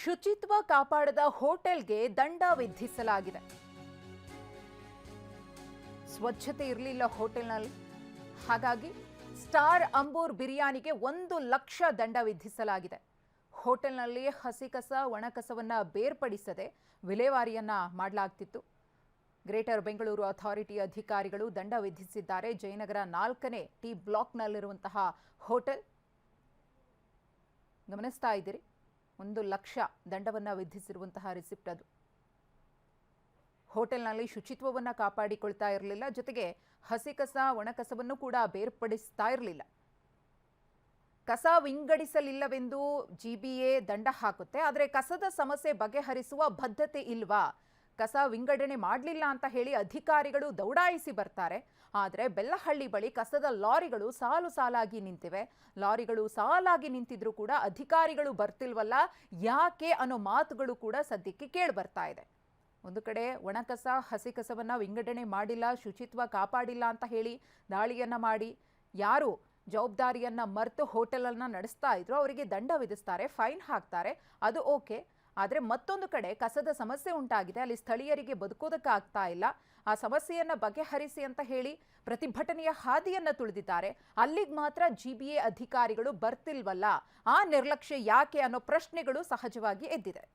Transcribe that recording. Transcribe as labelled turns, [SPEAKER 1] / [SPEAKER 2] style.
[SPEAKER 1] ಶುಚಿತ್ವ ಕಾಪಾಡದ ಹೋಟೆಲ್ಗೆ ದಂಡ ವಿಧಿಸಲಾಗಿದೆ. ಸ್ವಚ್ಛತೆ ಇರಲಿಲ್ಲ ಹೋಟೆಲ್ನಲ್ಲಿ. ಹಾಗಾಗಿ ಸ್ಟಾರ್ ಅಂಬೂರ್ ಬಿರಿಯಾನಿಗೆ 1 ಲಕ್ಷ ದಂಡ ವಿಧಿಸಲಾಗಿದೆ. ಹೋಟೆಲ್ನಲ್ಲಿ ಹಸಿ ಕಸ ಒಣ ಕಸವನ್ನ ಬೇರ್ಪಡಿಸದೆ ವಿಲೇವಾರಿಯನ್ನ ಮಾಡಲಾಗ್ತಿತ್ತು. ಗ್ರೇಟರ್ ಬೆಂಗಳೂರು ಅಥಾರಿಟಿ ಅಧಿಕಾರಿಗಳು ದಂಡ ವಿಧಿಸಿದ್ದಾರೆ. ಜಯನಗರ 4ನೇ ಟಿ ಬ್ಲಾಕ್ನಲ್ಲಿರುವಂತಹ ಹೋಟೆಲ್ ಗಮನಿಸ್ತಾ ಇದ್ದೀರಿ. 1 ಲಕ್ಷ ದಂಡವನ್ನು ವಿಧಿಸಿರುವಂತಹ ರಿಸಿಪ್ಟ್ ಅದು. ಹೋಟೆಲ್ನಲ್ಲಿ ಶುಚಿತ್ವವನ್ನು ಕಾಪಾಡಿಕೊಳ್ತಾ ಇರಲಿಲ್ಲ, ಜೊತೆಗೆ ಹಸಿ ಕಸ ಒಣ ಕಸವನ್ನು ಕೂಡ ಬೇರ್ಪಡಿಸ್ತಾ ಇರಲಿಲ್ಲ. ಕಸ ವಿಂಗಡಿಸಲಿಲ್ಲವೆಂದು ಜಿಬಿಎ ದಂಡ ಹಾಕುತ್ತೆ. ಆದರೆ ಕಸದ ಸಮಸ್ಯೆ ಬಗೆಹರಿಸುವ ಬದ್ಧತೆ ಇಲ್ವಾ? ಕಸ ವಿಂಗಡಣೆ ಮಾಡಲಿಲ್ಲ ಅಂತ ಹೇಳಿ ಅಧಿಕಾರಿಗಳು ದೌಡಾಯಿಸಿ ಬರ್ತಾರೆ. ಆದರೆ ಬೆಲ್ಲಹಳ್ಳಿ ಬಳಿ ಕಸದ ಲಾರಿಗಳು ಸಾಲು ಸಾಲಾಗಿ ನಿಂತಿವೆ. ಲಾರಿಗಳು ಸಾಲಾಗಿ ನಿಂತಿದ್ರು ಕೂಡ ಅಧಿಕಾರಿಗಳು ಬರ್ತಿಲ್ವಲ್ಲ, ಯಾಕೆ ಅನ್ನೋ ಮಾತುಗಳು ಕೂಡ ಸದ್ಯಕ್ಕೆ ಕೇಳಿ ಬರ್ತಾ ಇದೆ. ಒಂದು ಕಡೆ ಒಣಕಸ ಹಸಿ ಕಸವನ್ನು ವಿಂಗಡಣೆ ಮಾಡಿಲ್ಲ, ಶುಚಿತ್ವ ಕಾಪಾಡಿಲ್ಲ ಅಂತ ಹೇಳಿ ದಾಳಿಯನ್ನ ಮಾಡಿ ಯಾರು ಜವಾಬ್ದಾರಿಯನ್ನ ಮರೆತು ಹೋಟೆಲನ್ನು ನಡೆಸ್ತಾ ಇದ್ರು ಅವರಿಗೆ ದಂಡ ವಿಧಿಸ್ತಾರೆ, ಫೈನ್ ಹಾಕ್ತಾರೆ, ಅದು ಓಕೆ. ಆದರೆ ಮತ್ತೊಂದು ಕಡೆ ಕಸದ ಸಮಸ್ಯೆ ಉಂಟಾಗಿದೆ, ಅಲ್ಲಿ ಸ್ಥಳೀಯರಿಗೆ ಬದುಕೋದಕ್ಕಾಗ್ತಾ ಇಲ್ಲ. ಆ ಸಮಸ್ಯೆಯನ್ನು ಬಗೆಹರಿಸಿ ಅಂತ ಹೇಳಿ ಪ್ರತಿಭಟನೆಯ ಹಾದಿಯನ್ನು ತುಳಿದಿದ್ದಾರೆ. ಅಲ್ಲಿಗೆ ಮಾತ್ರ ಜಿಬಿಎ ಅಧಿಕಾರಿಗಳು ಬರ್ತಿಲ್ವಲ್ಲ, ಆ ನಿರ್ಲಕ್ಷ್ಯ ಯಾಕೆ ಅನ್ನೋ ಪ್ರಶ್ನೆಗಳು ಸಹಜವಾಗಿ ಎದ್ದಿದೆ.